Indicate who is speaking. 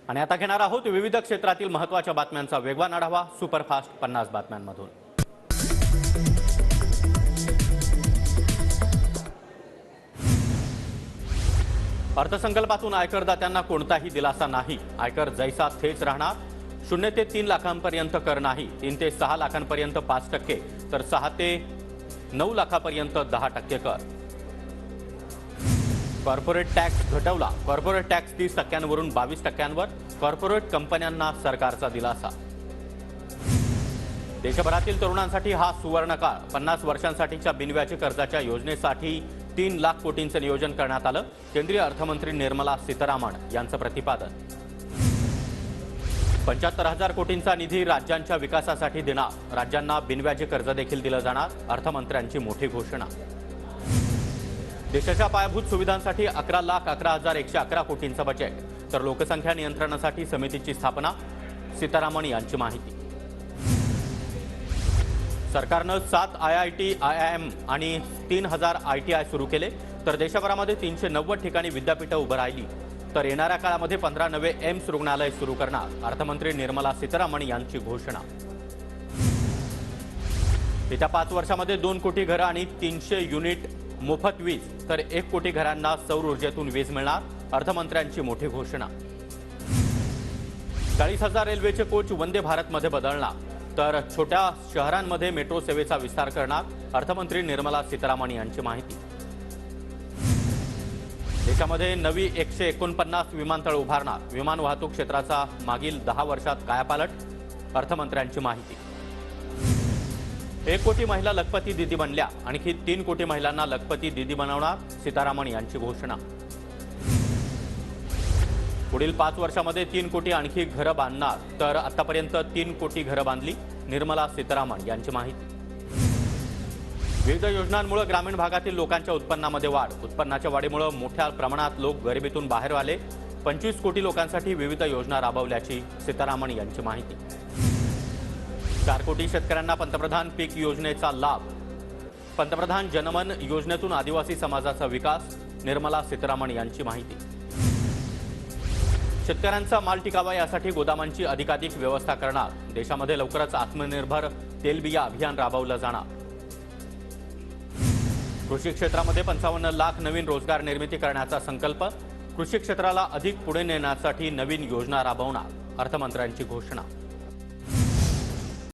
Speaker 1: आणि आता घेणार आहोत विविध क्षेत्रातील महत्त्वाच्या बातम्यांचा वेगवान आढावा सुपरफास्ट 50 बातम्यांमधून। अर्थसंकल्पातून आयकरदात्यांना कोणताही दिलासा नाही। आयकर जैसा थेच राहणार। 0 ते 3 लाखांपर्यंत कर नाही। 3 ते 6 लाखांपर्यंत 5%, तर 6 ते 9 लाखांपर्यंत 10% कर। कॉर्पोरेट टॅक्स घटवला। कॉर्पोरेट टॅक्स 30%वरून 22%वर। कॉर्पोरेट कंपन्यांना सरकारचा दिलासा। देशभरातील तरुणांसाठी हा सुवर्णकाळ। 50 वर्षांसाठीच्या बिनव्याजी कर्जाच्या योजनेसाठी 3 लाख कोटींचे नियोजन करण्यात आलं। केंद्रीय अर्थमंत्री निर्मला सीतारामन यांचं प्रतिपादन। 75,000 कोटींचा निधी राज्यांच्या विकासासाठी देणार। राज्यांना बिनव्याजी कर्ज देखील दिलं जाणार। अर्थमंत्र्यांची मोठी घोषणा। देशाच्या पायाभूत सुविधांसाठी 11,11,111 कोटींचं बजेट, तर लोकसंख्या नियंत्रणासाठी समितीची स्थापना। सीतारामन यांची माहिती। सरकारनं 7 IIT, IIM आणि 3,000 ITI सुरू केले, तर देशभरामध्ये 390 ठिकाणी विद्यापीठं उभं राहिली। तर येणाऱ्या काळामध्ये 15 नवे एम्स रुग्णालय सुरू करणार। अर्थमंत्री निर्मला सीतारामन यांची घोषणा। येत्या 5 वर्षामध्ये 2 कोटी घरं आणि 300 युनिट मोफत वीज, तर 1 कोटी घरांना सौर ऊर्जेतून वीज मिळणार। अर्थमंत्र्यांची मोठी घोषणा। 40,000 रेल्वेचे कोच वंदे भारतमध्ये बदलणार, तर छोट्या शहरांमध्ये मेट्रो सेवेचा विस्तार करणार। अर्थमंत्री निर्मला सीतारामन यांची माहिती। देशामध्ये नवी 149 विमानतळ उभारणार। विमान वाहतूक क्षेत्राचा मागील 10 वर्षात कायापालट। अर्थमंत्र्यांची माहिती। 1 कोटी महिला लखपती दीदी बनल्या। आणखी 3 कोटी महिलांना लखपती दीदी बनवणार। सीतारामन यांची घोषणा। पुढील 5 वर्षामध्ये 3 कोटी आणखी घरं बांधणार, तर आतापर्यंत 3 कोटी घरं बांधली। निर्मला सीतारामन यांची माहिती। विविध योजनांमुळे ग्रामीण भागातील लोकांच्या उत्पन्नामध्ये वाढ। उत्पन्नाच्या वाढीमुळे मोठ्या प्रमाणात लोक गरिबीतून बाहेर आले। 25 कोटी लोकांसाठी विविध योजना राबवल्याची सीतारामन यांची माहिती। 4 कोटी शेतकऱ्यांना पंतप्रधान पीक योजनेचा लाभ। पंतप्रधान जनमन योजनेतून आदिवासी समाजाचा विकास। निर्मला सीतारामन यांची माहिती। शेतकऱ्यांचा माल टिकावा यासाठी गोदामांची अधिकाधिक व्यवस्था करणार। देशामध्ये लवकरच आत्मनिर्भर तेलबिया अभियान राबवलं जाणार। कृषी क्षेत्रामध्ये 55 लाख नवीन रोजगार निर्मिती करण्याचा संकल्प। कृषी क्षेत्राला अधिक पुढे नेण्यासाठी नवीन योजना राबवणार। अर्थमंत्र्यांची घोषणा।